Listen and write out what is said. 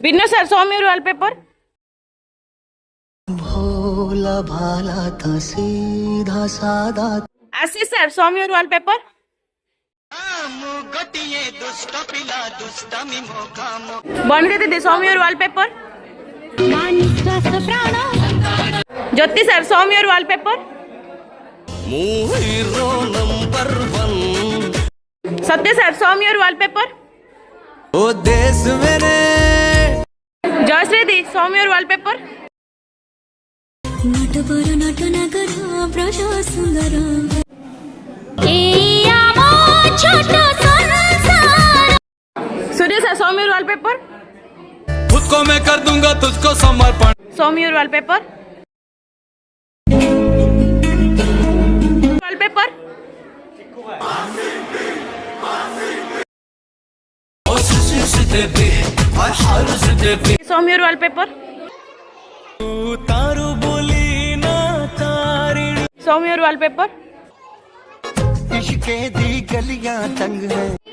विन्नो sir show me your wallpaper भोला भाला था सीधा सादा Ashish sir show me your wallpaper बंद दीदी show me your wallpaper Jyoti sir show me your wallpaper Satya sir show me your wallpaper ओ देश मेरे जयश्री दी show me your wallpaper Surya sir show me your wallpaper खुद को मैं कर दूंगा तुझको समर्पण show me your wallpaper wallpaper show me your wallpaper तारू बोली ना तारी सो मी योर वॉलपेपर इश्क़े दी गलियां तंग है